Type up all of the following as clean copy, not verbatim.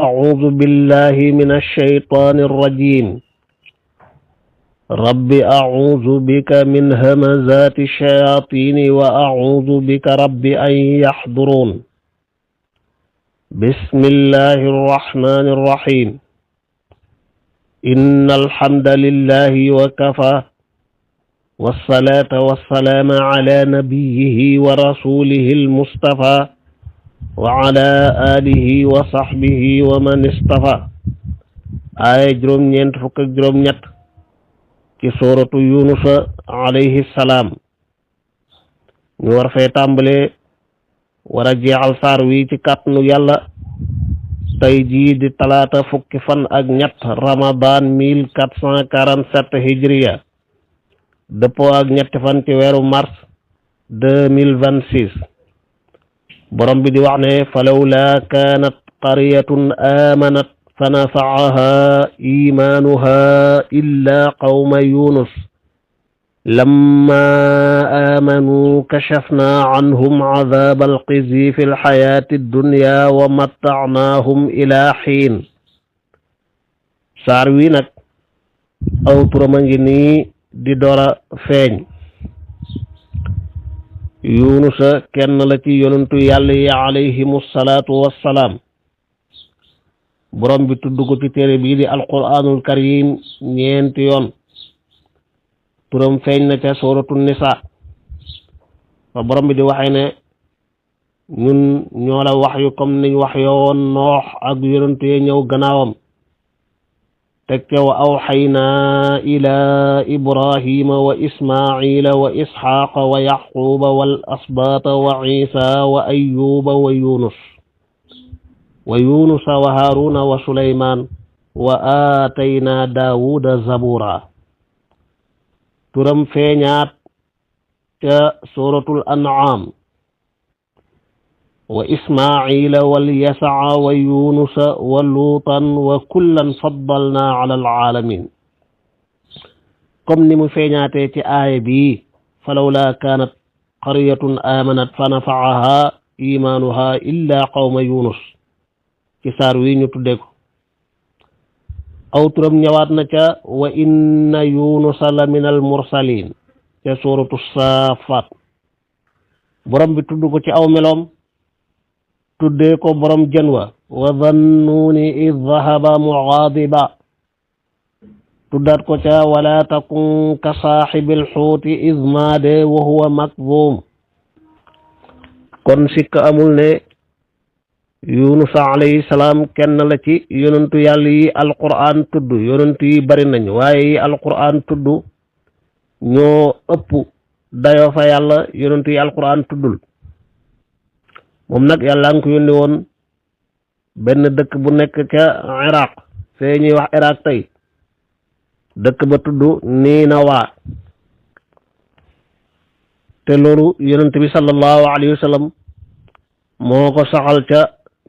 أعوذ بالله من الشيطان الرجيم. رب أعوذ بك من همزات الشياطين وأعوذ بك رب أن يحضرون. بسم الله الرحمن الرحيم. إن الحمد لله وكفى والصلاة والسلام على نبيه ورسوله المصطفى وعلى آله وصحبه ومن اصطفى. آية جروم ñent fukk ak juróom ñett ci suratu Yunus alayhi salaam. ñu war fee tàmbale war a jeexal saar wi ci kàttanu yàlla tey jii di talaata fukki fan ak ñett Ramadan 1447 hijriya dëppoo ak ñetti fan ci weeru mars 2026. borom bi di wax ne falawla kaanat qaryatun amanat fa nafaaha imanuha illa qawma yunus lamma amanu kashafna anhum adhaba alxizi fi lxayati dunya wa matta'nahum ila xiin. saar wi nag aw turam a ngi nii di dora feeñ. yunusa kenn la ci yonentu yàlla yi alayhimu salaatu wassalaam. borom bi tudd ko ci téere bii di alquraanul karim ñeenti yoon. turam feeñ na ca suratu nisa fa borom bi di waxee ne ñun ñoo la wax yu comme niñ wax yowoon noox ak yonentu ye ñëw gannaawam. teg ca wa awxaynaa ilaa ibrahima wa ismaila wa isxaaqa wa yaquba wal asbaata wa isa wa ayuba wa yunusa wa haaruna wa suleymaan wa aataynaa daawuda zabura. turam feeñaat ca suratul an'am wa ismaila wal yasaa wa yunusa wa luutan wa kullan faddalna ala alaalamin. comme ni mu feeñaatee ci aaya bii falawla kaanat qaryatun amanat fa nafaaha imanuha illa qawma yunus ci saar wi ñu tudde ko. aw turam ñëwaat na ca wa inna yunusa la min al mursalin ca suratu saafaat. borom bi tudd ko ci aw meloom tuddee ko borom jën wa dhannuuni id dhahaba mughadiba. tuddaat ko ca wala takun ka saaxibil xuuti id maade wa huwa makdum. kon sikk amul ne yunus alayhi salaam kenn la ci yonentu yàlla yi alquran tudd. yonentu yi bari nañ waaye yi alquran tudd ñoo ëpp dayoo fa yàlla yonentu yi alquran tuddul. moom nag yàlla nga ko yónni woon benn dëkk bu nekk ca iraq fee ñuy wax iraq tey. dëkk ba tudd Ninawa. te loolu yonent bi sallallahu alayhi wa sallam moo ko saxal ca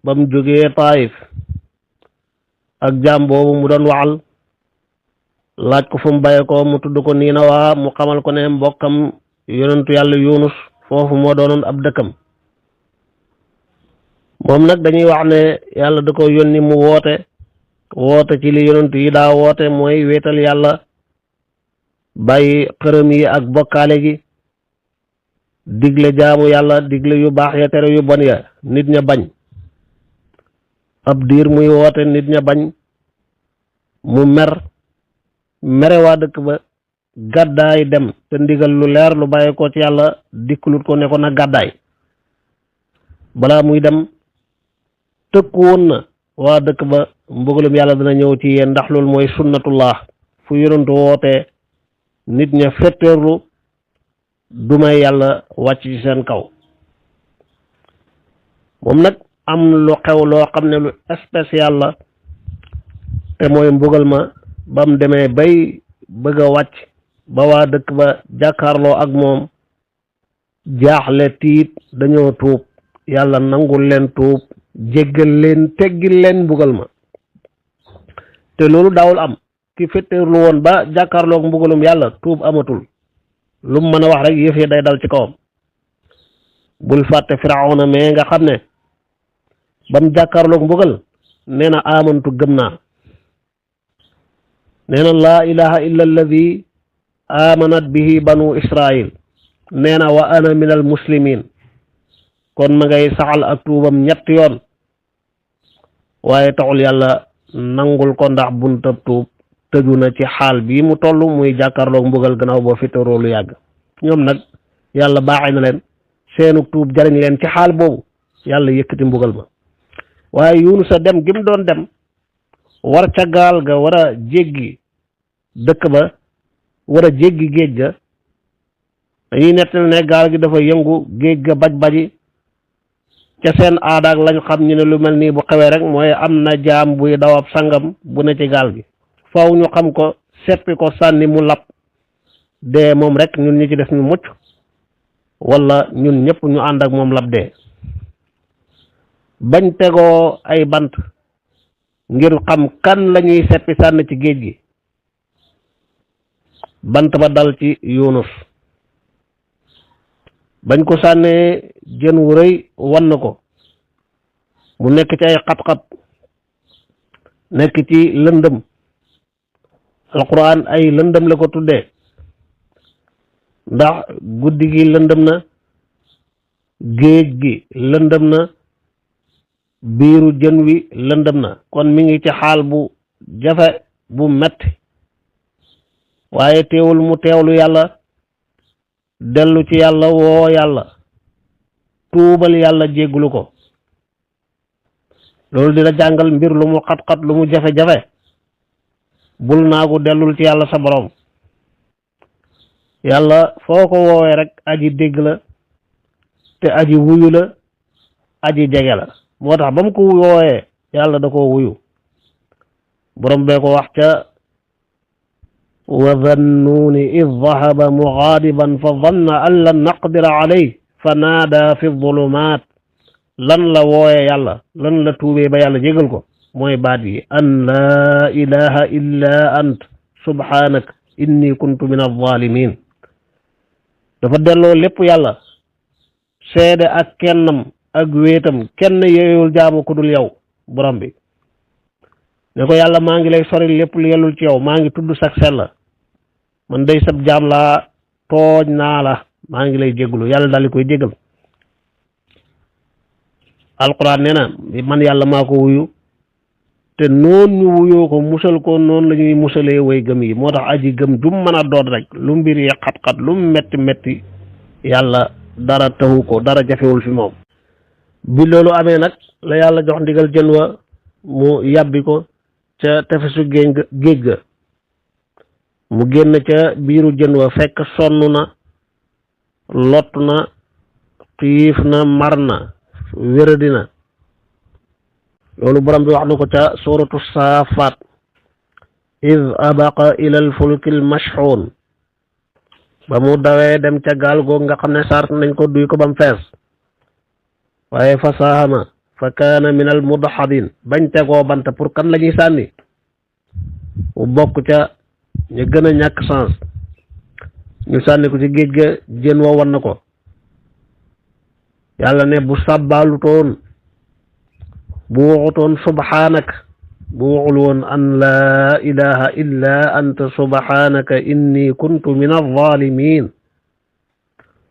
ba mu jógee Taayif ak jaam boobu mu doon waxal laaj ko fu mu bàyyee ko mu tudd ko Ninawa mu xamal ko ne mbokkam yonentu yàlla Yunus foofu moo doonoon ab dëkkam. moom nag dañuy wax ne yàlla da ko yónni mu woote ci li yonent yi daa woote mooy wéetal yàlla bàyyi xërëm yi ak bokkaale gi digle jaamu yàlla digle yu baax ya tere yu bon ya nit ña bañ. ab diir muy woote nit ña bañ mu mere waa dëkk ba gàddaay dem te ndigal lu leer lu bàyyi ko ci yàlla dikkulut ko ne ko na gàddaay. balaa muy dem tëkku woon na waa dëkk ba mbugalum yàlla dana ñëw ci yéen ndax loolu mooy sunnatullah. fu yonentu wootee nit ña fetteerlu du may yàlla wàcc ci seen kaw. moom nag am lu xew loo xam ne lu spécial la te mooy mbugal ma bam demee bay bëgg a wàcc ba waa dëkk ba jàkkaarloo ak moom jaaxle tiit dañoo tuub yàlla nangul leen tuub jéggal leen teggil leen mbugal ma. te loolu daawul am. ki fetteerlu woon ba jàkkaarloog mbugalum yàlla tuub amatul. lu mu mën a wax rek yëf yi day dal ci kawam. bul fàtte firawna mais nga xam ne bam jàkkaarloog mbugal nee na amantu gëm naa nee na laa ilaha illa alladi amanat bihi banu israil nee na wa ana min al muslimin kon ma ngay saxal ak tuubam ñetti yoon waaye taxul yàlla nangul ko ndax buntab tuub tëju na ci xaal bii mu toll muy jàkkaarloog mbugal gannaaw boo fitaroo lu yàgg ñoom nag yàlla baaxee na leen seenu tuub jariñ leen ci xaal boobu yàlla yëkkati mbugal ma waaye Yunusa dem gi mu doon dem war ca gaal ga war a jéggi dëkk ba war a jéggi géej ga dañuy nettal ne gaal gi dafa yëngu géej ga baj-baji ca seen aadaak lañ xam ñu ne lu mel nii bu xewee rek mooy am na jaam buy daw ab sangam bu ne ci gaal gi faw ñu xam ko seppi ko sànni mu lap dee moom rek ñun ñi ci def ñu mucc wala ñun ñëpp ñu ànd ak moom lap dee bañ tegoo ay bant ngir xam kan lañuy seppi sànni ci géej gi bant ba dal ci Yunus bañ ko sànnee jën wu rëy wan na ko mu nekk ci ay xat-xat nekk ci lëndëm alquran ay lëndëm la ko tuddee ndax guddi gi lëndëm na géej gi lëndëm na biiru jën wi lëndëm na kon mi ngi ci xaal bu jafe bu metti waaye teewul mu teewlu yàlla dellu ci yàlla woo yàlla tuubal yàlla jéggulu ko loolu dina jàngal mbir lu mu xat-xat lu mu jafe-jafe bul naagu dellul ci yàlla sa borom yàlla foo ko woowee rek aji dégg la te aji wuyu la aji jege la moo tax ba mu ko woowee yàlla da ko wuyu borom bee ko wax ca wa dhannuuni id dhahaba mughadiban fa dhanna an lan naqdira alayhi fa naada fi dhulumaat lan la wooyee yàlla lan la tuubee ba yàlla jégal ko mooy baat yi an laa ilaha illa ant subhanak inni kuntu min adh-dhalimin dafa delloo lépp yàlla seede ak kennam ak wéetam kenn yeeyul jaamu ku dul yow borom bi ne ko yàlla maa ngi lay sori lépp lu yellul ci yow maa ngi tudd sak sell man day sab jaam laa tooñ naa la maa ngi lay jégalu yàlla daal di koy jégal alquran nee na man yàlla maa ko wuyu te noonu ñu wuyoo ko musal ko noonu la ñuy musalee way gëm yi moo tax aji gëm jum mën a doon rek lu mbir yi xat-xat lu metti metti yàlla dara taxu ko dara jafewul fi moom bi loolu amee nag la yàlla jox ndigal jën wa mu yàbbi ko ca tefesu géej ga mu génn ca biiru jën wa fekk sonn na lott na xiif na mar na wéradi na loolu borom bi wax na ko ca suratu saafaat id abaqa ila alfulki almashxuun ba mu dawee dem ca gaal goog nga xam ne sart nañ ko duy ko bam fees waaye fa saahama fa kaana min al mudxadin bañ tegoo bant pour kan la ñuy sànni mu bokk ca ñu gën a ñàkk chance ñu sànni ko ci géej ga jën wa wan na ko yàlla ne bu sàbbaalutoon bu waxutoon subhaanaka bu waxul woon an laa ilaha illa anta subhaanaka inni kuntu min alzalimin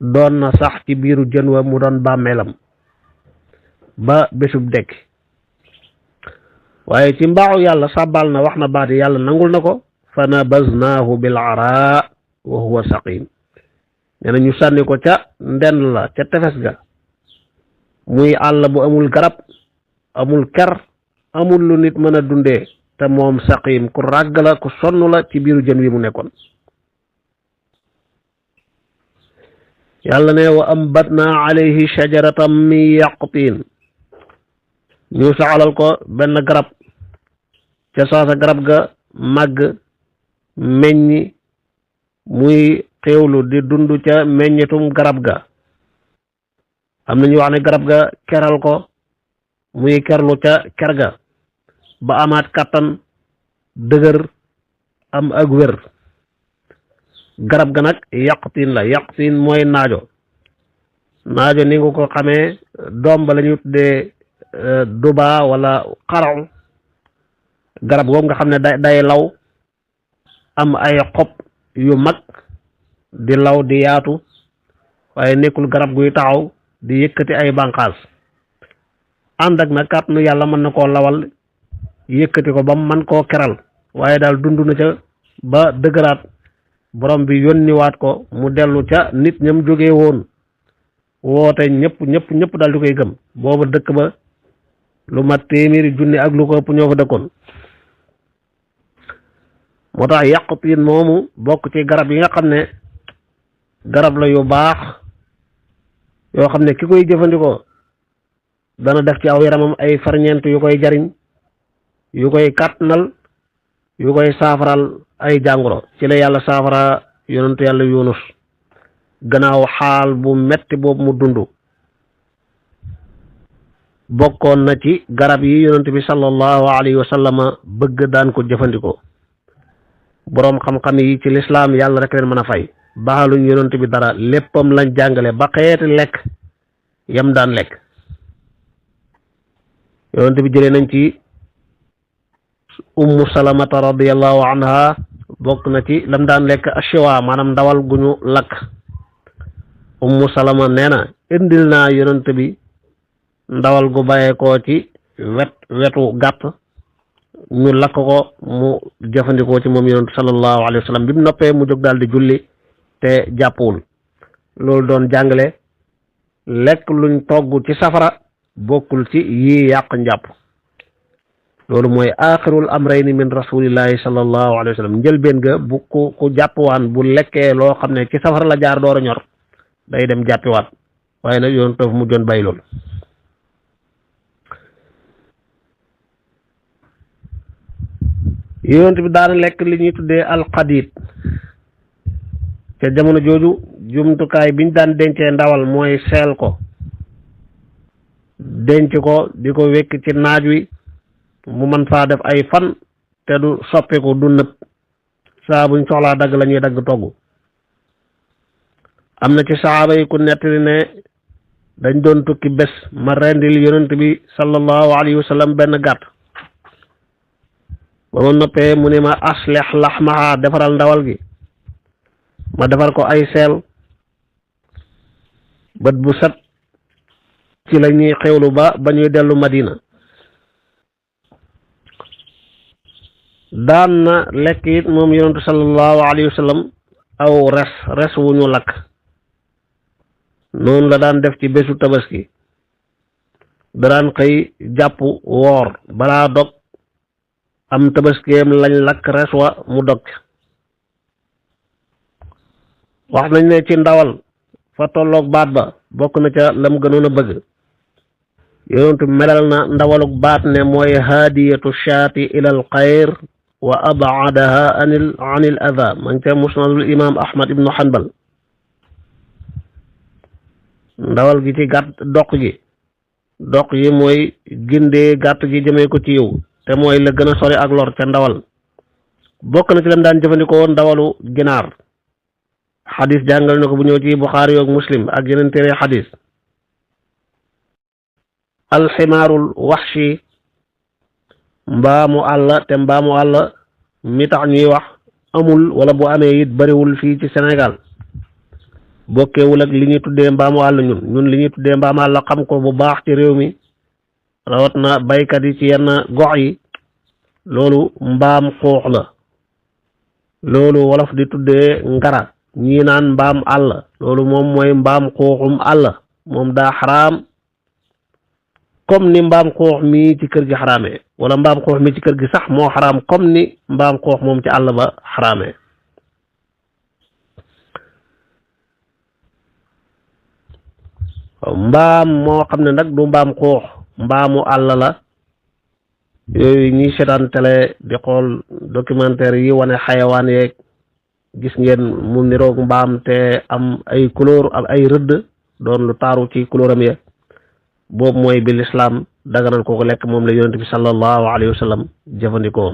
doon na sax ci biiru jën wa mu doon bàmmeelam ba bésub dekk waaye ci mbaaxu yàlla sàbbaal na wax na baati yàlla nangul na ko fa nabaznaahu bil araa wa huwa saqim nee na ñu sànni ko ca ndend la ca tefes ga muy àll bu amul garab amul ker amul lu nit mën a dundee te moom saqim ku ràgg la ku sonn la ci biiru jën wi mu nekkoon yàlla ne wa ambatna alayhi shajaratan min yaqtin ñu saxalal ko benn garab ca saasa garab ga màgg meññi muy xéewlu di dund ca meññetum garab ga am na ñu wax ne garab ga keral ko muy kerlu ca ker ga ba amaat kàttan dëgër am ak wér garab ga nag yaqtin la yaqtin mooy naajo ni nga ko xamee doom ba la ñu tuddee duba wala xaraw garab googu nga xam ne day law am ay xob yu mag di law di yaatu waaye nekkul garab guy taxaw di yëkkati ay bànqaas ànd ak nag kàttanu yàlla mën na koo lawal yëkkati ko ba mu mën koo keral waaye daal dund na ca ba dëgëraat borom bi yónniwaat ko mu dellu ca nit ñam jógee woon woote ñëpp daal di koy gëm booba dëkk ba lu mat téeméeri junni ak lu ko ëpp ñoo fa dëkkoon moo tax yàqutiin moomu bokk ci garab yi nga xam ne garab la yu baax yoo xam ne ki koy jëfandikoo dana def ci aw yaramam ay farñeent yu koy jariñ yu koy kàttanal yu koy saafaral ay jàngoro ci la yàlla saafara yonentu yàlla Yunus gannaaw xaal bu metti boobu mu dund bokkoon na ci garab yi yonent bi sallallahu alayhi wa sallama bëgg daan ko jëfandikoo boroom xam-xam yi ci lislaam yàlla rek leen mën a fay baaluñ yonent bi dara léppam lañ jàngale ba xeeti lekk yam daan lekk yonent bi jëlee nañ ci ummu salamata radiyallahu anha bokk na ci lam daan lekk ashiwa maanaam ndawal gu ñu lakk ummu salama nee na indil naa yonent bi ndawal gu bàyyeekoo ci wetu gàtt ñu lakk ko mu jëfandikoo ci moom yonent sallallahu alayhi wa sallam bi mu noppee mu jóg daal di julli te jàppul loolu doon jàngale lekk luñ togg ci safara bokkul ci yii yàq njàpp loolu mooy aaxirul amrayni min rasulillahi sallallahu alayhi wa sallam njëlbeen ga bu ku jàppwaan bu lekkee loo xam ne ci safara la jaar door a ñor day dem jàppiwaat waaye nag yoon toof mu joon bàyyi loolu yonent bi daana lekk li ñuy tuddee alxadiit te jamono jooju jumtukaay biñ daan dencee ndawal mooy seel ko denc ko di ko wekk ci naaj wi mu mën faa def ay fan te du soppiku du nëb saa buñ soxlaa dagg la ñuy dagg togg am na ci saxaaba yi ku nettali ne dañ doon tukki bés ma rendil yonent bi sallallahu alayhi wa sallam benn gàtt ba ma noppee mu ne ma aslih laxmaha defaral ndawal gi ma defar ko ay seel bët bu set ci la ñuy xewlu ba ñuy dellu Madina daan na lekk it moom yonentu sallallahu alayhi wa sallam aw res wu ñu lakk noonu la daan def ci bésu tabaski daan xëy jàpp woor balaa dog am tabaskeem lañ lakk res wa mu dog wax nañ ne ci ndawal fa tolloog baat ba bokk na ca lam gënoon a bëgg yonentu melal na ndawalug baat ne mooy haadiyatu shaati ilal xayr wa abaadaha anil adha man ca musnadul imam ahmad ibnu hanbal ndawal gi ci gàtt doq yi mooy gindee gàtt gi jëmee ko ci yow te mooy la gën a sori ak lor ca ndawal bokk na ci lam daan jëfandikoo ndawalu ginaar xadis jàngal na ko bu ñëw ci buxaari yoog muslim ak yeneen téere xadis alximaarul waxshi mbaamu àll te mbaamu àll mi tax ñuy wax amul wala bu amee it bariwul fii ci Sénégal bokkewul ak li ñuy tuddee mbaamu àll ñun li ñuy tuddee mbaamu àll xam ko bu baax ci réew mi rawat na baykat yi ci yenn gox yi loolu mbaam xuux la loolu wolof di tuddee ngara ñii naan mbaam àll loolu moom mooy mbaam xuuxum àll moom daa xaraam comme ni mbaam xuux mi ci kër gi xaraamee wala mbaam xuux mi ci kër gi sax moo xaraam comme ni mbaam xuux moom ci àll ba xaraamee mbaam moo xam ne nag du mbaam xuux mbaamu àll la yooyu ñiy seetaan télé di xool documentaire yi wane xayawaan yeeg gis ngeen mu niroog mbaam te am ay couleur am ay rëdd doon lu taaru ci couleuram ya boobu mooy bi lislaam daganal ko lekk moom la yonent bi sallallahu alayhi wa sallam jëfandikoo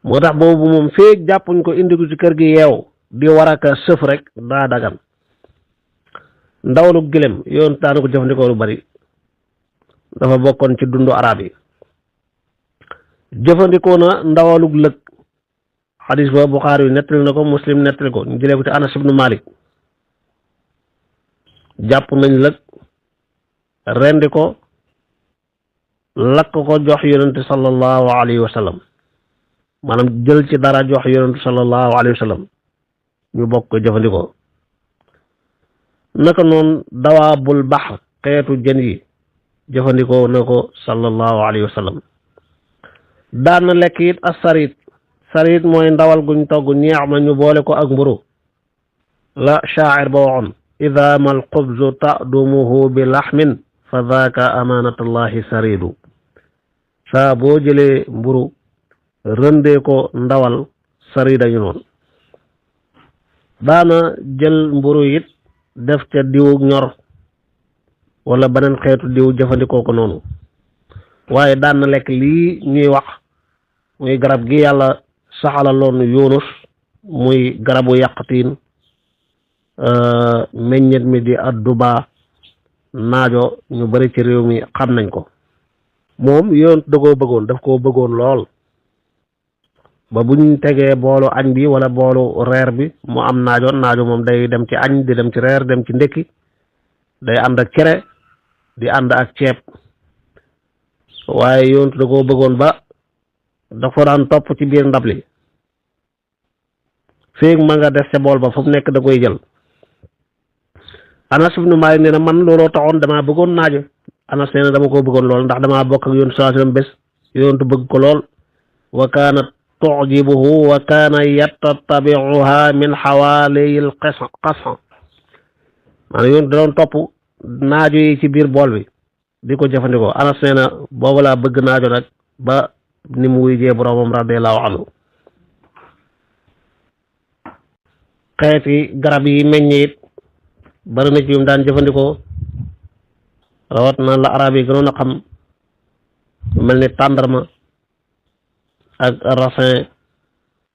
moo tax boobu moom feeg jàppuñ ko indi ko ci kër gi yeew di war aka sëf rek daa dagan ndawlu gëlem yoon daana ko jëfandikoo lu bari dafa bokkoon ci dundu arab yi jëfandikoo na ndawalug lëg xadis ba Buxaari yu nettali na ko Muslim nettali ko ñu jëlee ko ci Anas ibnu Malik jàpp nañ lëg rendi ko lakk ko jox yonente sallallahu alayhi wa sallam maanaam jël ci dara jox yonente sallallahu alayhi wa sallam ñu bokk ko jëfandikoo naka noonu dawaabul bahr xeetu jën yi jëfandikoo na ko sallallahu alayhi wa sallam daan na lekk it as sarit mooy ndawal guñ togg ñeex ma ñu boole ko ak mburu la shaa'ir ba waxoon ida mal xubzu ta'dumuhu bi laxmin fa daaka amanatullahi saridu saa boo jëlee mburu rëndee ko ndawal sarida ñu noonu daana jël mburu it def ca diwu ñor wala beneen xeetu diw jëfandikoo ko noonu waaye daan na lekk lii ñuy wax muy garab gi yàlla saxalaloon Yunus muy garabu yàqatiin meññet mi di adduba naajo ñu bari ci réew mi xam nañ ko moom yoon da koo bëggoon daf koo bëggoon lool ba buñ tegee boolu añ bi wala boolu reer bi mu am naajo moom day dem ci añ di dem ci reer dem ci ndekki day ànd ak cere di ànd ak ceeb waaye yoon da koo bëggoon ba dafa daan topp ci biir ndab li feeg ma nga def ca bool ba fu mu nekk da koy jël Anas ibnu Maalik nee na man looloo taxoon damaa bëggoon naajo Anas nee na dama ko bëggoon lool ndax damaa bokk ak yoon sallallahu alayhi wasallam bés yoontu bëgg ko lool wa kaanat tu'jibuhu wa kaana yattatabi'uha min xawaaliyil qas'a maanaam yoontu da doon topp naajo yi ci biir bool bi di ko jëfandikoo Anas nee na boobu laa bëgg naajo nag ba ni mu wuyjee boroomam radiyallahu anhu xeeti garab yi meññ it bari na ci yum daan jëfandikoo rawat na la arab yi gënoon a xam mel ni tàndarma ak raisin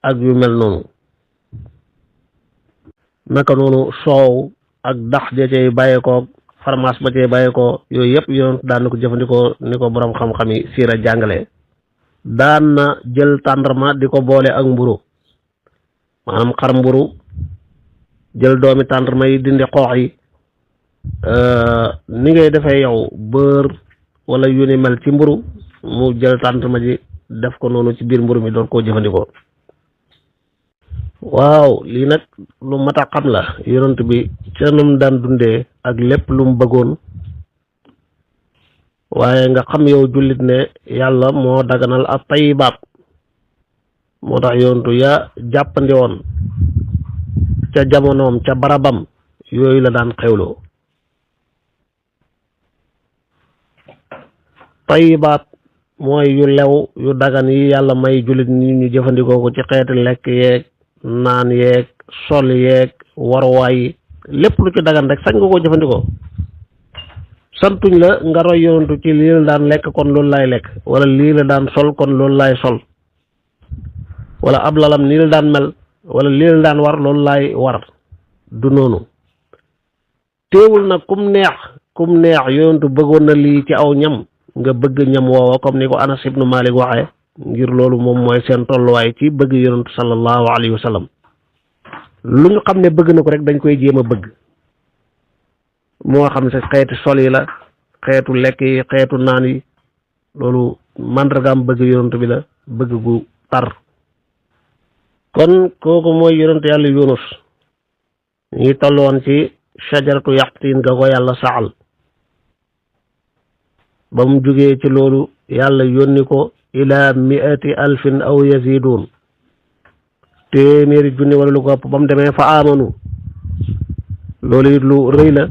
ak yu mel noonu naka noonu soow ak dax ja cay bàyyeekoo farmaas ba cay bàyyeekoo yooyu yëpp yoon daan na ko jëfandikoo ni ko borom xam-xam yi siira jàngale daan na jël tàndarma di ko boole ak mburu maanaam xar mburu jël doomi tàndarma yi dindi xoox yi ni ngay defee yow beurre wala yu ni mel ci mburu mu jël tàndarma ji def ko noonu ci biir mburu mi doon koo jëfandikoo waaw lii nag lu mat a xam la yonent bi ca num daan dundee ak lépp lu mu bëggoon waaye nga xam yow jullit ne yàlla moo daganal ak tayibaat moo tax yonentu ya jàppandi woon ca jamonoom ca barabam yooyu la daan xewloo tayibaat mooy yu lew yu dagan yi yàlla may jullit ni ñu jëfandikoo ko ci xeeti lekk yeeg naan yeeg sol yeeg waruwaay yi lépp lu ci dagan rek sañ nga koo jëfandikoo santuñ la nga roy yonentu ci lii la daan lekk kon loolu laay lekk wala lii la daan sol kon loolu laay sol wala ab lalam nii la daan mel wala lii la daan war loolu laay war du noonu teewul nag kum neex yonentu bëggoon na lii ci aw ñam nga bëgg ñam woowa comme ni ko Anas ibnu Malik waxee ngir loolu moom mooy seen tolluwaay ci bëgg yonentu sallallahu alayhi wa sallam lu ñu xam ne bëgg na ko rek dañ koy jéem a bëgg moo xam ne xeetu sol yi la xeetu lekk yi xeetu naan yi loolu màndargaam bëgg yonent bi la bëgg gu tar kon kooku mooy yonent yàlla Yunus ñi tolloon ci shajaratu yaqtin ga ko yàlla saxal ba mu jógee ci loolu yàlla yónni ko ila mi'ati alfin aw yazidun téeméeri junni wala lu ko ëpp ba mu demee fa amanu loolu it lu rëy la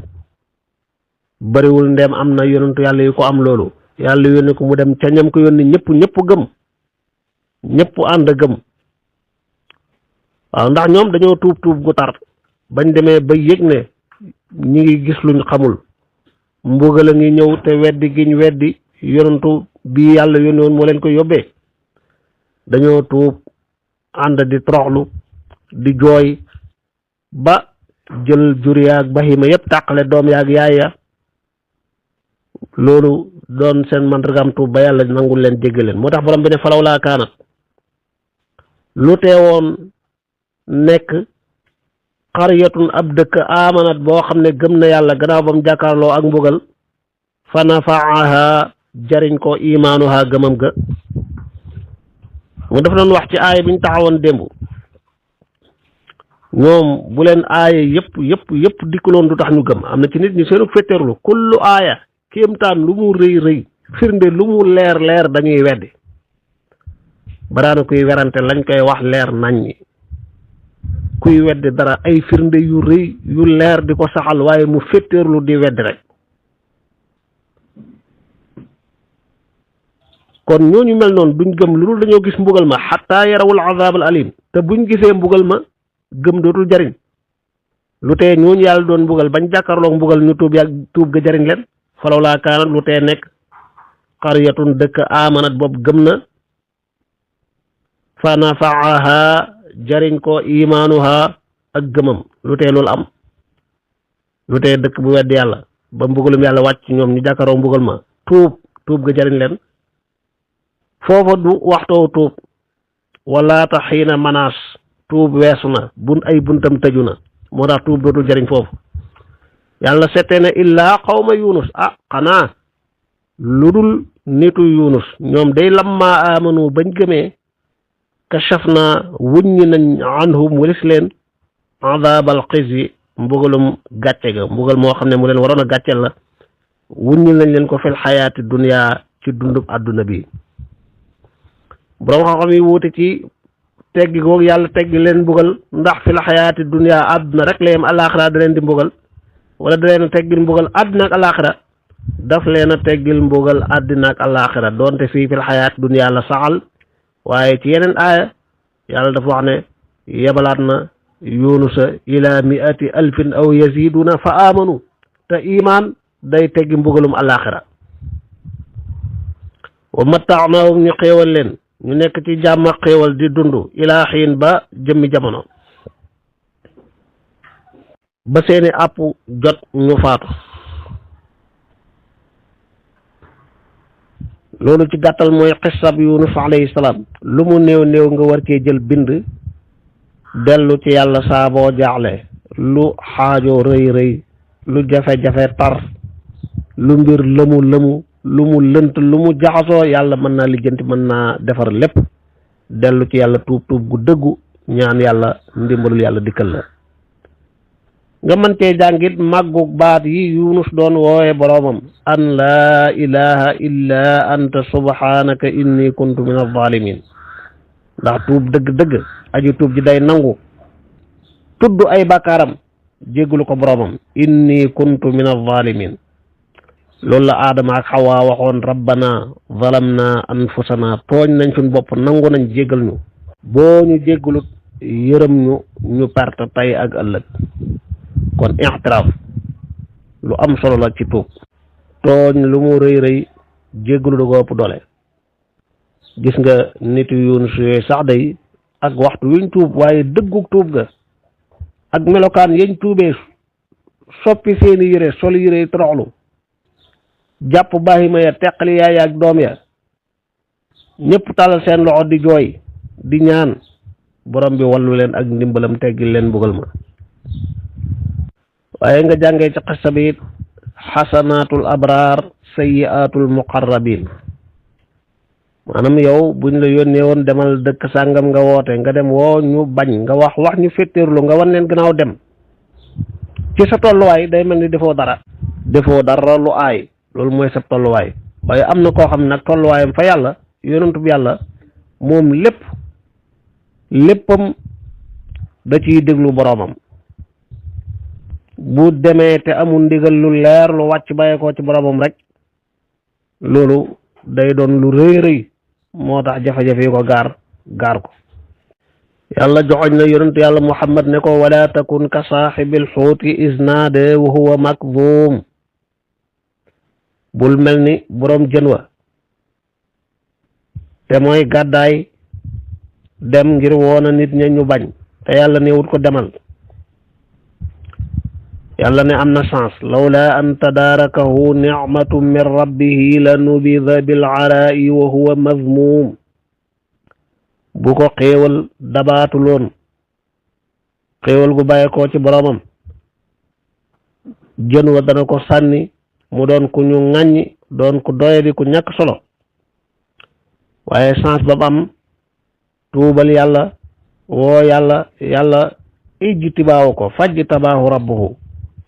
bariwul ndem am na yonentu yàlla yu ko am loolu yàlla yónni ko mu dem ca ñam ko yónni ñëpp gëm ñëpp ànd gëm waaw ndax ñoom dañoo tuub gu tar bañ demee ba yëg ne ñi ngi gis luñ xamul mbugal a ngi ñëw te weddi giñ weddi yonentu bii yàlla yónni woon moo leen ko yóbbee dañoo tuub ànd di toroxlu di jooy ba jël jur yaag bahima yëpp tàqale doom yaag yaay ya loolu doon seen mandargaam tuub ba yàlla nangul leen jéggal leen moo tax borom bi ne falaw laa kaanat lu teewoon nekk xaryatun ab dëkk amanat boo xam ne gëm na yàlla gannaaw ba mu jàkkaarloo ak mbugal fa nafaaha jariñ ko imaanuha gëmam ga mu dafa doon wax ci aaya bi ñu taxawoon démb ñoom bu leen aaya yëpp dikkuloon du tax ñu gëm am na ci nit ñi seenu fetteerlu kullu aaya kéemtaan lu mu rëy firnde lu mu leer dañuy weddi baraana kuy werante lañ koy wax leer nañ kuy weddi dara ay firnde yu rëy yu leer di ko saxal waaye mu fetteerlu di weddi rek kon ñooñu mel noonu duñ gëm lu dul dañoo gis mbugal ma xataa yarawul azab al alim te buñ gisee mbugal ma gëm dootul jariñ lu tee ñooñu yàlla doon mbugal bañ jàkkaarloog mbugal ñu tuub ga jariñ leen falaw laa kaanat lu tee nekk qaryatun dëkk amanat boobu gëm na fa nafaaha jariñ ko imaanuha ak gëmam lu tee loolu am lu tee dëkk bu wedd yàlla ba mbugalum yàlla wàcc ñoom ñu jàkkaaroo mbugal ma tuub ga jariñ leen foofa du waxtoo tuub wala ta xiina manaas tuub weesu na ay buntam tëju na moo tax tuub dootul jariñ foofu yàlla settee ne illaa xawma yunus xanaa lu dul nitu yunus ñoom day lamma amanu bañ gëmee kashaf na wuññi nañ anhum walis leen adabal xisyi mbugalum gàcce ga mbugal moo xam ne mu leen waroon a gàccel la wuññi nañ leen ko fil xayaati dunya ci dundub àdduna bi borom xam-xam yi wuute ci teggi googu yàlla teggi leen mbugal ndax fil xayaati dunya àdduna rek la yem alaxira da leen di mbugal wala da leen a teggil mbugal àddina ak alaxira daf leen a teggil mbugal àddina ak alaxira doonte fii fil xayaati dunya la saxal waaye ci yeneen aaya yàlla dafa wax ne yebalaat na yunusa ila miati alfin aw yaziduna fa amanu te iman day teggi mbugalum alaxira wa mattaanaahum ñu xéewal leen ñu nekk ci jàmm ak xéewal di dund ilaa xiin ba jëmmi jamono ba seeni àpp jot ñu faatu loolu ci gàttal mooy xissab yunus alayhi salaam lu mu néew nga war cee jël bind dellu ci yàlla saa boo jaaxle lu xaajoo rëy lu jafe-jafe tar lu mbir lëmu lu mu lënt lu mu jaxasoo yàlla mën naa lijjanti mën naa defar lépp dellu ci yàlla tuub gu dëggu ñaan yàlla ndimbalul yàlla dikkal la nga mën cee jàngit màggug baat yi yunus doon woowe boroomam an laa ilaha illa anta subhanaka inni kuntu min az-zalimin ndax tuub dëgg aji tuub ji day nangu tudd ay bàkkaaram jéggulu ko boroomam inni kuntu min az-zalimin loolu la aadama ak xawaa waxoon rabbana zalamna anfusana tooñ nañ suñ bopp nangu nañ jéggal ñu boo ñu jéggalut yërëm ñu perte tey ak ëllëg kon i'tiraaf lu am solo la ci tuub tooñ lu mu rëy jéggalu da ko ëpp doole gis nga nitu yunus yooyu sax day ak waxtu wiñ tuub waaye dëggug tuub ga ak melokaan yañ tuubee soppi seeni yére sol yére toroxlu jàpp bahima ya teqali yaay ak doom ya ñëpp talal seen loxo di jooy di ñaan borom bi wallu leen ak ndimbalam teggil leen mbugal ma waaye nga jàngee ci xissa bi it xasanaatul abraar sayyiaatul muqarrabin maanaam yow buñ la yónnee woon demal dëkk sàngam nga woote nga dem woo ñu bañ nga wax ñu fetteerlu nga wan leen gannaaw dem ci sa tolluwaay day mel ni defoo dara lu aay loolu mooy sa tolluwaay waaye am na koo xam ne nag tolluwaayam fa yàlla yonentub yàlla moom léppam da ciy déglu boroomam bu demee te amul ndigal lu leer lu wàcc bàyyee ko ci boroomam rek loolu day doon lu rëy moo tax jafe-jafe yi ko gaar ko yàlla joxoñ na yonentu yàlla muhammad ne ko wala takun ka saaxibil xuuti isnaade wa huwa makzum bul mel ni boroom jën wa te mooy gàddaay dem ngir woona nit ña ñu bañ te yàlla néewut ko demal yàlla ne am na chance lawla an tadaarakahu nicmatu min rabbihi la nubida bil araa'i wa huwa mazmuum bu ko xéewal dabaatuloon xéewal gu bàyyeekoo ci boroomam jën wa dana ko sànni mu doon ku ñu ŋàññi doon ku doyadi ku ñàkk solo waaye chance ba am tuubal yàlla woo yàlla ijtibaawu ko fajtabaahu rabbuhu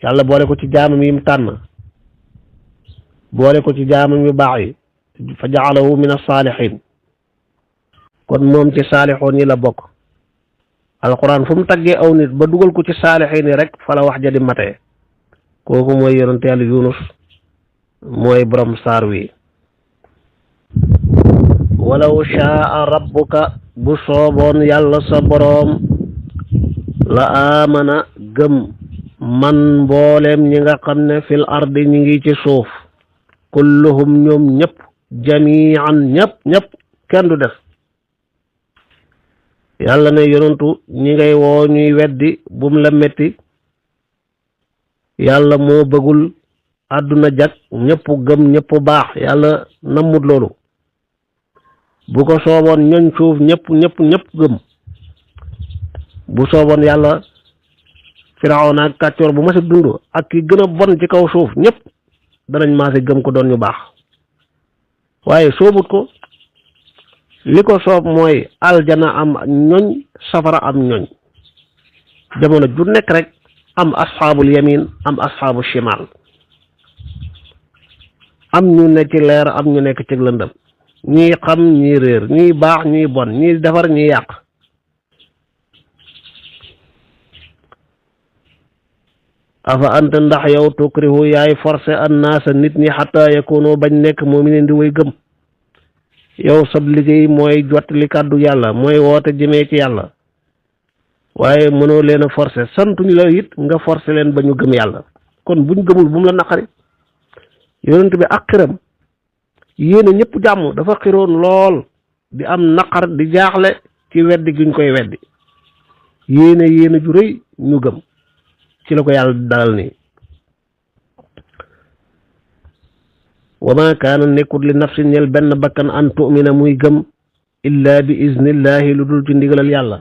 yàlla boole ko ci jaamam yi mu tànn boole ko ci jaamam yu baax yi fa jaalahu min as-saalihin kon moom ci saalixoon yi la bokk alquran fu mu taggee aw nit ba dugal ko ci saalihin yi rek fa la wax ja di matee kooku mooy yonente yàlla Yunus mooy borom saar wi walaw shaa rabbuka bu sooboon yàlla sa boroom la amana gëm man mbooleem ñi nga xam ne fil ardi ñi ngi ci suuf kulluhum ñoom ñëpp jamian ñëpp kenn du def yàlla ne yonentu ñi ngay woo ñuy weddi bum la metti yàlla moo bëggul àdduna jag ñëpp gëm ñëpp baax yàlla nammut loolu bu ko sooboon ñoñ suuf ñëpp gëm bu sooboon yàlla Firawna ak kàccoor bu mas a dund ak ki gën a bon ci kaw suuf ñëpp danañ maase gëm ko doon ñu baax waaye soobut ko li ko soob mooy aljana am ñoñ safara am ñoñ jamono ju nekk rek am asxaabul yamin am asxaabu shimal am ñu ne ci leer am ñu nekk ci lëndëm ñii xam ñii réer ñii baax ñii bon ñii defar ñii yàq afa anta ndax yow tukrihu yaay forcé annaasa nit ñi xataa yakunu bañ nekk mu'minin di way gëm yow sab liggéey mooy jottali kàddu yàlla mooy woote jëmee ci yàlla waaye mënoo leen a forcé santuñu la it nga forcé leen ba ñu gëm yàlla kon buñ gëmul bu mu la naqari yonent bi ak xiram yéene ñëpp jàmm dafa xiroon lool di am naqar di jaaxle ci weddi guñ koy weddi yéene ju rëy ñu gëm ci la ko yàlla dalal nii wa ma kaana nekkut li nafsin ñel benn bakkan an tu'mina muy gëm illa bi iznillahi lu dul ci ndigalal yàlla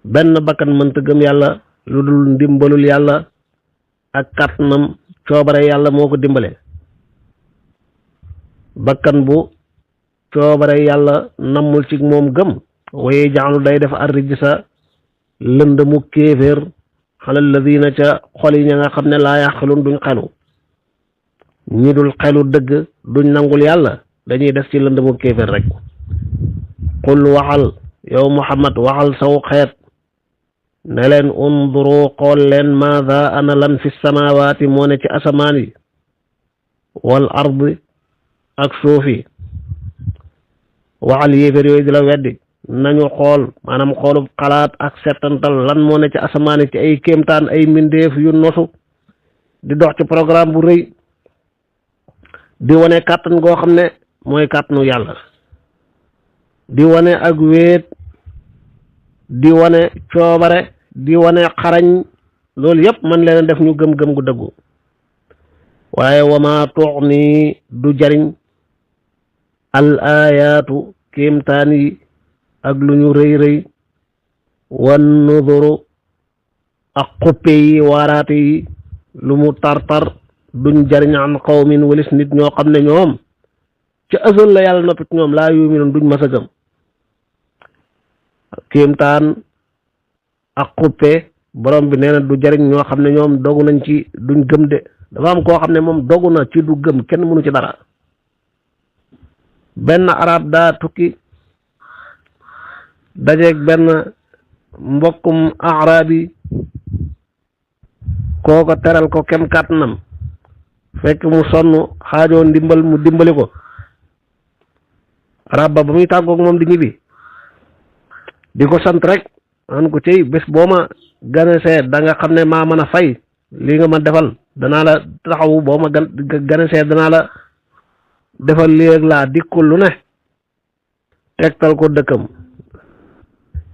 benn bakkan mënta gëm yàlla lu dul ndimbalul yàlla ak kàttanam coobare yàlla moo ko dimbale bakkan bu coobare yàlla nammul ci moom gëm waye jaxlu day def ar-rijsa lënd mu kéeféer xalal ladina ca xol yi ña nga xam ne laa yaqilun duñ xelu ñi dul xelu dëgg duñ nangul yàlla dañuy def ci lënd mu kéeféer rek qul waxal yow Muhammad waxal saw xeet ne leen unduru xool leen maada ana lan fi samawaati moo ne ci asamaan yi wal ardi ak suuf yi waxal yéeféer yooyu di la weddi nañu xool maanaam xoolub xalaat ak settantal lan moo ne ci asamaan yi ci ay kéemtaan ay mbindeef yu nosu di dox ci programme bu rëy di wane kàttan goo xam ne mooy kàttanu yàlla di wane ak wéet di wane coobare di wane xarañ loolu yëpp man leen def ñu gëm-gëm gu dëggu waaye wama tuxni du jariñ al ayaatu kéemtaan yi ak lu ñu rëy rëy wan nuduru ak xuppe yi waaraate yi lu mu tartar duñ jariñ an qawmin walis nit ñoo xam ne ñoom ci azal la yàlla noppit ñoom laa yuminoon duñ mas a gëm kéemtaan ak xuppe borom bi nee na du jariñ ñoo xam ne ñoom dogu nañ ci duñ gëm de dafa am koo xam ne moom dogu na ci du gëm kenn mënu ci dara benn arab daa tukki dajeeg benn mbokkum arabi kooko teral ko kem kàttanam fekk mu sonn xaajoo ndimbal mu dimbali ko arab ba muy tàggoog moom di ñibbi di ko sant rek an ko cey bés boo ma ganesee da nga xam ne maa mën a fay lii nga ma defal danaa la taxawu boo ma ganesee danaa la defal lii ak laa dikkul lu ne tegtal ko dëkkam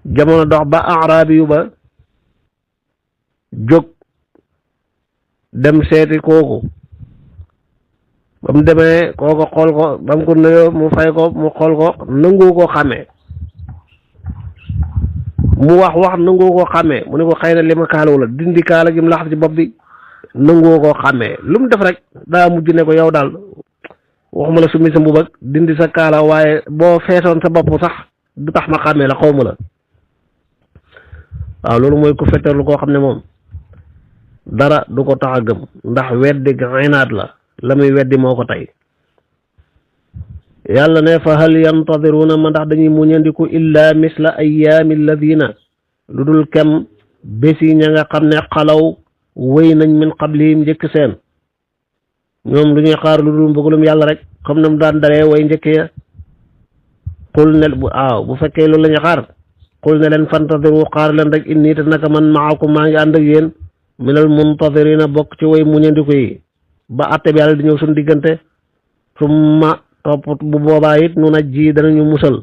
jamono dox ba arabi yu ba jóg dem seeti kooku ba mu demee kooku xool ko ba mu ko nuyoo mu fay ko mu xool ko nangu ko xàmmee mu wax nangu ko xàmmee mu ne ko xëy na li ma kaalawu la dindi kaala gi mu laxas ci bopp bi nangu ko xàmmee lu mu def rek daa mujj ne ko yow daal waxuma la summi sa mbub ak dindi sa kaala waaye boo feesoon sa bopp sax du tax ma xàmmee la xaw ma la waaw loolu mooy ku fetteerlu koo xam ne moom dara du ko tax a gëm ndax weddi xinaat la muy weddi moo ko tey yàlla ne fa hal yantadiruna ma ndax dañuy muñandiku illa misla ayaami alladina lu dul kem bési ña nga xam ne xalaw wéy nañ min qablihim njëkk seen ñoom lu ñuy xaar lu dul mbëggalum yàlla rek comme nam daan dalee way njëkk ya xul ne bu fekkee loolu la ñuy xaar xul ne leen fantadiru xaar leen rek inni te naka man maakum maa ngi ànd ak yéen minal muntadirina bokk ci way muñandiku yi ba atte bi yàlla di ñëw suñu diggante summa topp bu boobaa it nu najji danañu musal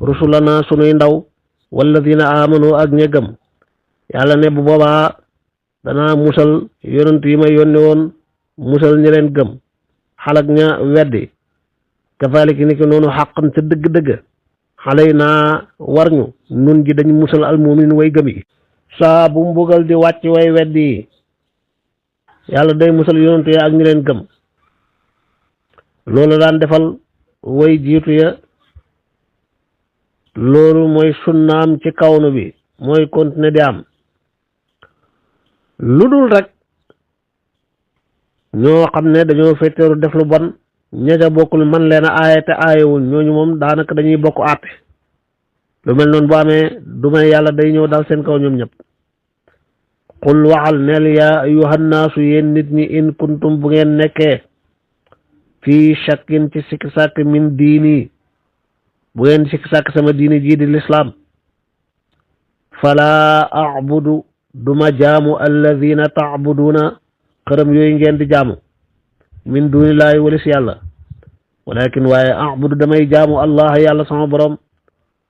rusulana sunuy ndaw walladina amanu ak ña gëm yàlla ne bu boobaa danaa musal yonent yi ma yónni woon musal ñi leen gëm xalak ña weddi kazalika ni ki noonu xaqan ca dëgg-dëgg xaley naa war ñu nun ji dañ musal almumin way gëm yi saa bu mbugal di wàcc way weddi yi yàlla day musal yonent ya ak ñi leen gëm loolu daan defal way jiitu ya loolu mooy sunnaam ci kawnu bi mooy continuer di am lu dul rek ñoo xam ne dañoo fetteeru def lu bon ña ca bokkul man leen a aaye te aayewuñ ñooñu moom daanaka dañuy bokk àtte lu mel noonu bu amee du may yàlla day ñëw dal seen kaw ñoom ñëpp qul waxal neel yaa ayyuhan naasu yéen nit ñi in kuntum bu ngeen nekkee fii shakkin ci sikki sàkk min diini bu ngeen sikki sàkk sama diini jii di lislaam fala abudu duma jaamu alladina taabuduuna xërëm yooyu ngeen di jaamu min duunillaahi walis yàlla walakin waaye abudu damay jaamu allah yàlla sama borom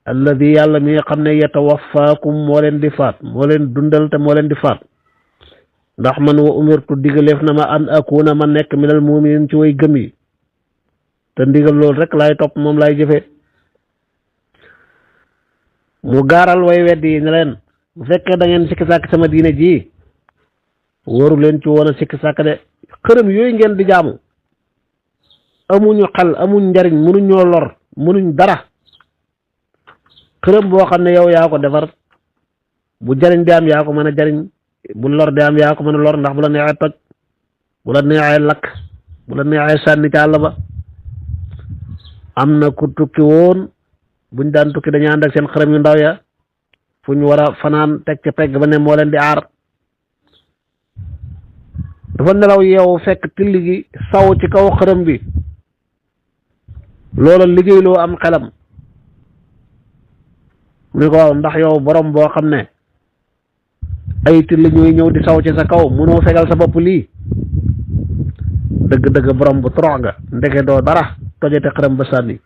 alladi yàlla mi nga xam ne yatawaffaakum moo leen di faat moo leen dundal te moo leen di faat ndax man wa umirtu digaleef na ma an akuna ma nekk minal muminin ci way gëm yi te ndigal loolu rek laay topp moom laay jëfe mu gaaral way weddi yi ne leen bu fekkee da ngeen sikki sàkk sama diine ji waru leen ci woon a sikki sàkk de xërëm yooyu ngeen di jaamu amuñu xel amuñ njariñ mënuñ ñoo lor mënuñ dara xërëm boo xam ne yow yaa ko defar bu jariñ di am yaa ko mën a jariñ bu lor di am yaa ko mën a lor ndax bu la neexee toj bu la neexee lakk bu la neexee sànni ci àll ba am na ku tukki woon buñ daan tukki dañuy ànd ak seen xërëm yu ndaw ya fu ñu war a fanaan teg ca pegg ba ne moo leen di aar dafa nelaw yow fekk tilli gi saw ci kaw xërëm bi loola liggéeyloo am xelam mu ne ko waaw ndax yow borom boo xam ne ay tilli ñooy ñëw di saw ci sa kaw mënoo fegal sa bopp lii dëgg-dëgg borom bu torox nga ndeke doo dara tojate xërëm ba sànni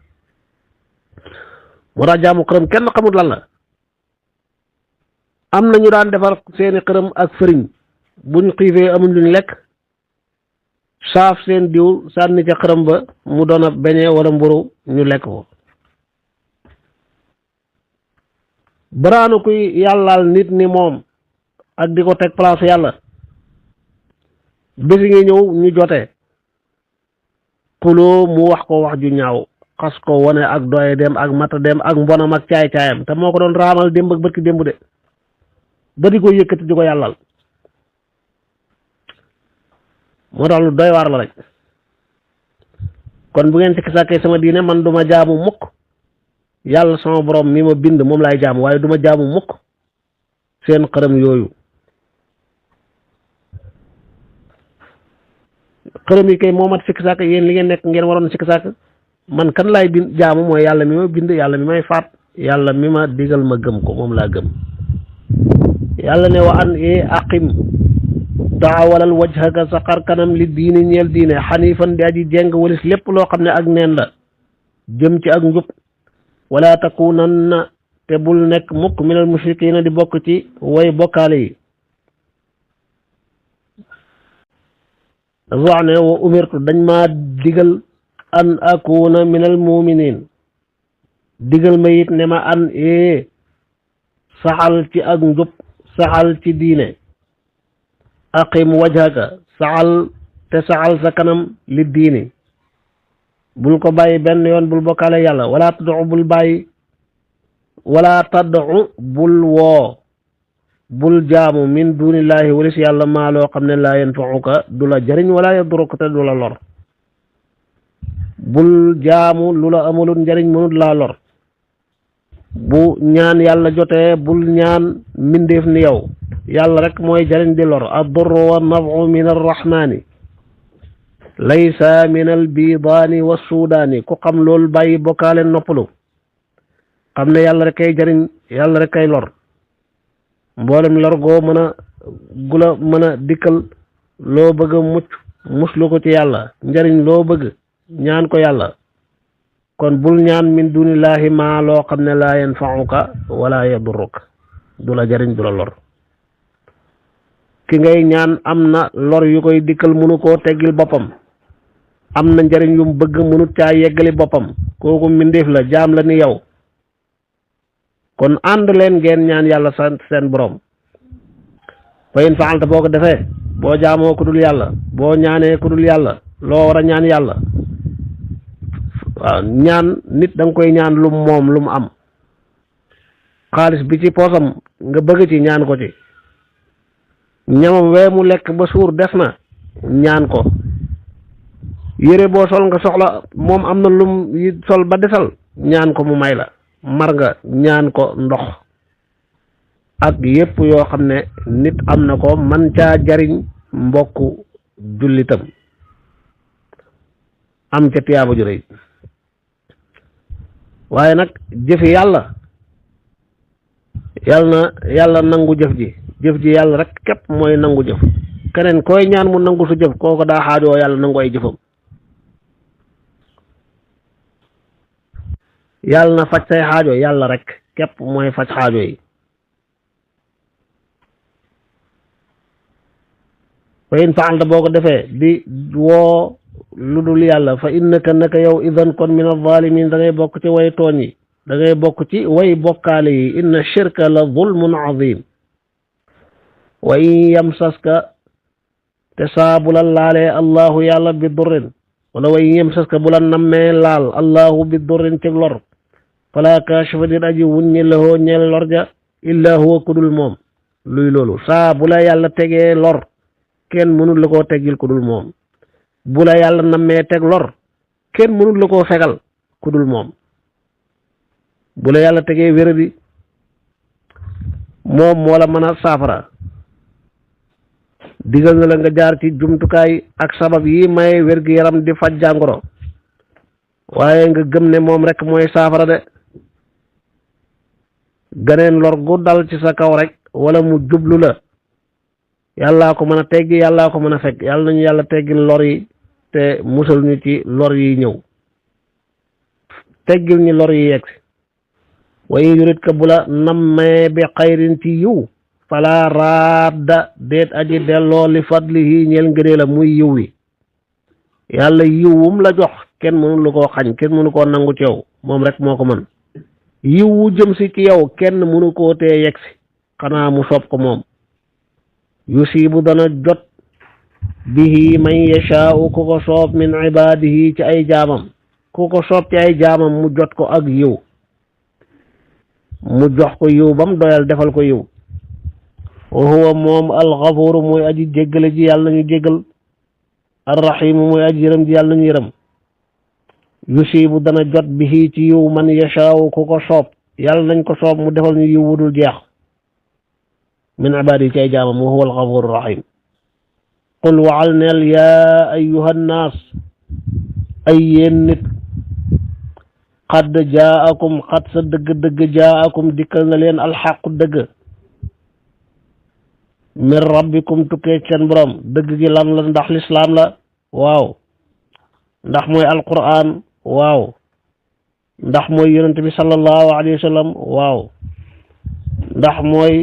moo tax jaamu xërëm kenn xamut lan la am na ñu daan defar seeni xërëm ak fëriñ buñ xiifee amuñ luñ lekk saaf seen diw sànni ca xërëm ba mu doon a beñe wala mburu ñu lekk ko baraanu kuy yàllaal nit ni moom ak di ko teg place yàlla bési ngi ñëw ñu jotee xuloo mu wax ko wax ju ñaaw xas ko wane ak doye dem ak mata dem ak mbonam ak caay-caayam te moo ko doon raamal démb ak bërki démb de ba di ko yëkkati di ko yàllal moo tax lu doy waar la rek kon bu ngeen sikki sàkkee sama diine man duma jaamu mukk yàlla sama borom mi ma bind moom laay jaamu waaye duma jaamu mukk seen xërëm yooyu xërëm yi kay moomat sikki sàkk yéen li ngeen nekk ngeen waroon sikki sàkk man kan laay bind jaamu mooy yàlla mi ma bind yàlla mi may faat yàlla mi ma digal ma gëm ko moom laa gëm yàlla ne wa an aqim taawalal wajhaka sa xar kanam li diini ñeel diine xanifan di aji jeng walis lépp loo xam ne ak neen la jëm ci ak njub wala takunanna te bul nekk mukk minal mushrikiina di bokk ci way bokkaale yi dafa wax ne wa umirtu dañ maa digal an akuna min al muminin digal ma it ne ma an saxal ci ak njub saxal ci diine aqim wajhaka saxal sa kanam li diini bul ko bàyyi benn yoon bul bokkaale yàlla wala tad'u bul woo bul jaamu min dunillahi walis yàlla maa loo xam ne laa yanfa'uka du la jëriñ wala yaduruka te du la lor bul jaamu lu la amulul njëriñ mënut laa lor bu ñaan yàlla jotee bul ñaan mbindeef ni yow yàlla rek mooy jëriñ di lor ad-durru wa nafu min arrahmani laysa min albidaani wa suudaani ku xam loolu bàyyi bokkaale noppalu xam ne yàlla rek kay jëriñ yàlla rek kay lor mboolem lor goo gula mën a dikkal loo bëgg a muslu ko ci yàlla njëriñ loo bëgg ñaan ko yàlla kon bul ñaan min dunillahi maa loo xam ne laa yanfa'uka wala yadurruka du la jëriñ du la lor ki ngay ñaan am na lor yu koy dikkal mënu koo teggil boppam am na njëriñ yum bëgg mënut caa yeggali boppam kooku mbindeef la jaam la ni yow kon ànd leen ngeen ñaan yàlla sant seen borom fa in fa'alta boo ko defee boo jaamoo ku dul yàlla boo ñaanee ku dul yàlla loo war a ñaan yàlla waaw ñaan nit da nga koy ñaan lum moom lu mu am xaalis bi ci poosam nga bëgg ci ñaan ko ci ñamam wee mu lekk ba suur des na ñaan ko yére boo sol nga soxla moom am na lum yi sol ba desal ñaan ko mu may la mar nga ñaan ko ndox ak yépp yoo xam ne nit am na ko man caa jariñ mbokku jullitam am ca tiyaaba ju rëy waaye nag jëfi yàlla nangu jëf ji yàlla rek képp mooy nangu jëf keneen koy ñaan mu nangu su jëf kooko daa xaajoo yàlla nangu ay jëfam yàlla na faj say xaajo yàlla rek képp mooy faj xaajo yi fa in fa'alta boo ko defee di woo lu dul yàlla fa innaka naka yow idan kon min az-zalimin da ngay bokk ci way tooñ yi da ngay bokk ci way bokkaale yi inna shirka la zulmun azim wa in yamsaska te saa bu la laalee allahu yàlla bi durrin wala wa in yamsaska bu la nammee laal allahu bi durrin ci lor fala kaashifa dit aji wuññi lahoo ñeel lor ja illa huwa kudul moom luy loolu saa bu la yàlla tegee lor kenn mënul la koo teggil kudul moom bu la yàlla nammee teg lor kenn mënul la koo fegal kudul moom bu la yàlla tegee wéradi moom moo la mën a saafara digal na la nga jaar ci jumtukaay ak sabab yi may wér-gi-yaram di faj jàngoro waaye nga gëm ne moom rek mooy saafara de ganeen lor gu dal ci sa kaw rek wala mu jublu la yàllaa ko mën a teggi yàllaa ko mën a fekk yàlla nañu yàlla teggil lor yi te musal ñu ci lor yi ñëw teggil ñu lor yi yegg wa in yuridka bu la nammee bi xayrin ci yiw fala raadda déet aji delloo li fadlihi ñeel ngënee la muy yiw wi yàlla yiwum la jox kenn mënu lu koo xañ kenn mënu koo nangu ci yow moom rek moo ko mën yiw wu jëm si ci yow kenn mënu koo tee yegg si xanaa mu soob ko moom yusibu dana jot bihi man yashaa'u ku ko soob min ibaadihi ci ay jaamam ku ko soob ci ay jaamam mu jot ko ak yiw mu jox ko yiw bam doyal defal ko yiw wa huwa moom alxafuuru mooy aji jéggale ji yàlla nañu jéggal arrahimu mooy aji yërëm ji yàlla nañu yërëm yusibu dana jot bihi ci yiw man yashaawu ku ko soob yàlla nañ ko soob mu defal ñu yiw wudul jeex min ibaadi ci ay jaamam wa huwa alxafuuru rahim qul waxal neel yaa ayyuha nnaas ay yéen nit xad jaakum xad sa dëgg-dëgg jaakum dikkal na leen alxaqu dëgg min rabbikum tukkee seen borom dëgg gi lan la ndax lislaam la waaw ndax mooy alquran waaw ndax mooy yonent bi sallallahu alayhi wa sallam waaw ndax mooy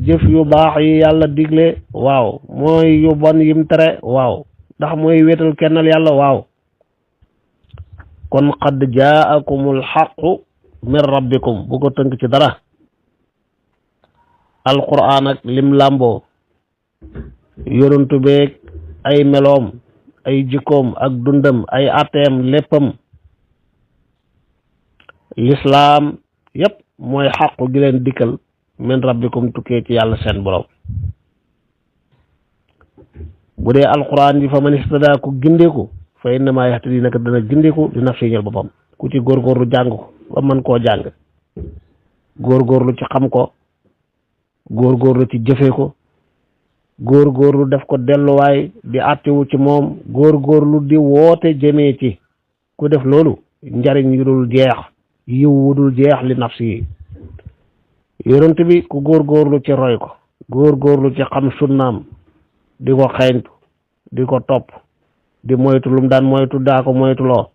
jëf yu baax yi yàlla digle waaw mooy yu bon yim tere waaw ndax mooy wéetal kennal yàlla waaw kon qad jaakumul xaqu min rabbikum bu ko tënk ci dara alquran ak lim làmboo yonentu beeg ay meloom ay jikkoom ak dundam ay ateem léppam lislaam yépp mooy xaqu gi leen dikkal min rabbikum tukkee ci yàlla seen borom bu dee alquran ji fa man istada ku gindeeku fa innama yahtadi naka dana gindeeku di nafsi ñal boppam ku ci góorgóorlu jàng ko ba mën koo jàng góorgóorlu ci xam ko góorgóorlu ci jëfe ko góorgóorlu def ko delluwaay di àttewu ci moom góorgóorlu di woote jëmee ci ku def loolu njariñ yu dul jeex yiw wu dul jeex li nafsi yi yonent bi ku góorgóorlu ci roy ko góorgóorlu ci xam sunnaam di ko xeeñtu di ko topp di moytu lum daan moytu daa ko moytuloo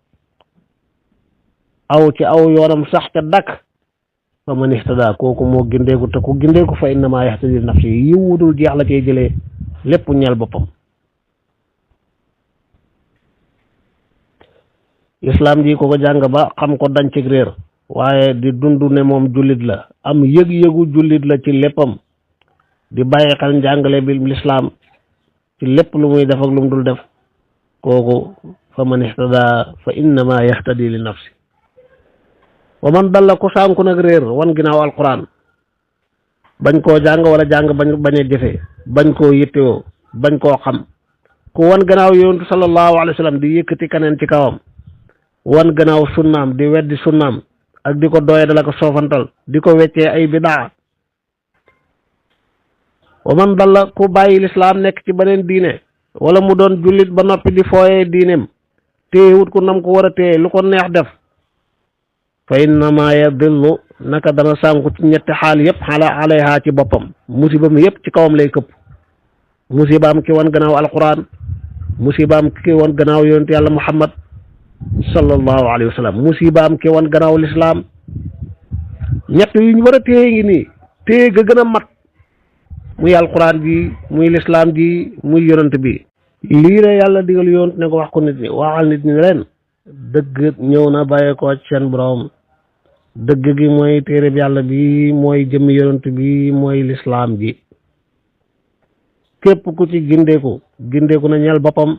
aw ci aw yoonam sax ca dakk fa man ihtada kooku moo gindeeku te ku gindeeku fa innama yahtadi nafsi yiw wu dul jeex la cee jëlee lépp ñeel boppam islam ji ko ko jàng ba xam ko dañ ci réer waaye di dund ne moom jullit la am yëg-yëgu jullit la ci léppam di bàyyi xel njàngale bi lislaam ci lépp lu muy def ak lu mu dul def kooku fa man ihtada fa innama yahtadi li nafsi wa man dalla ku sànku nag réer wan ginnaaw alquran bañ koo jàng wala jàng bañ a jëfe bañ koo yittewoo bañ koo xam ku wan gannaaw yonentu sallallahu alayhi wa sallam di yëkkati keneen ci kawam wan gannaaw sunnaam di weddi sunnaam ak di ko doye dala ko soofantal di ko weccee ay bidaa wa man dalla ku bàyyi lislaam nekk ci beneen diine wala mu doon jullit ba noppi di fooyee diineem téyewut ku nam ko war a téye lu ko neex def fa innama yadillu naka dana sànku ci ñetti xaal yëpp xala alayha ci boppam musibam yëpp ci kawam lay këpp musibaam ki wan gannaaw alquran musibaam ki wan gannaaw yonent yàlla muhammad sallallahu alayhi wa sallam musibaam ki wan gannaaw lislaam ñett yu ñu war a téye ngi nii téye ga gën a mat muy alquran ji muy lislaam ji muy yonent bi lii la yàlla digal yonent ne ko wax ko nit ñi waxal nit ñi leen dëgg ñëw na bàyyi ko ci seen borom dëgg gi mooy téereb yàlla bi mooy jëmmi yonent bi mooy lislaam ji képp ku ci gindeeku na ñeel boppam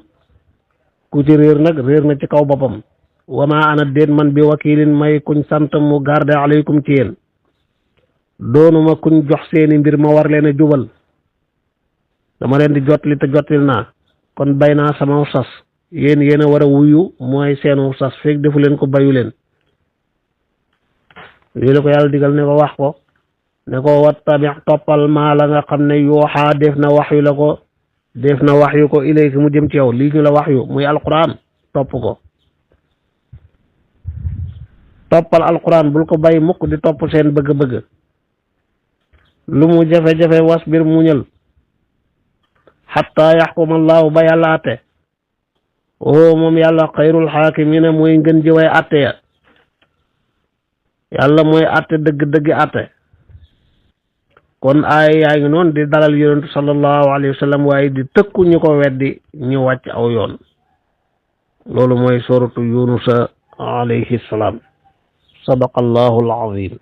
ku ci réer nag réer na ci kaw boppam wama ana déet man bi wakilin may kuñ sant mu garde aleykum ci yéen doonuma kuñ jox seeni mbir ma war leen a jubal dama leen di jotli te jotlil naa kon bay naa sama sas yéen a war a wuyu mooy seenu sas fekk defu leen ko bayu leen lii la ko yàlla digal ne ko wax ko ne ko wattabi toppal maa la nga xam ne yooxaa def na wax yu ko ilayka mu jëm ci yow lii ñu la wax yu muy alquran topp ko toppal alquran bul ko bàyyi mukk di topp seen bëgg-bëgg lu mu jafe-jafe wasbir muñal xatta yaxkuma allahu ba yàlla atte moom yàlla xayrul xaakimina mooy ngën ji way atte ya yàlla mooy atte dëgg-dëgg atte kon ay yaa ngi noonu di dalal yonentu sallallahu alayhi wa sallam waaye di tëkku ñu ko weddi ñu wàcc aw yoon loolu mooy suratu yunusa alayhi salaam sadaqallahu alazim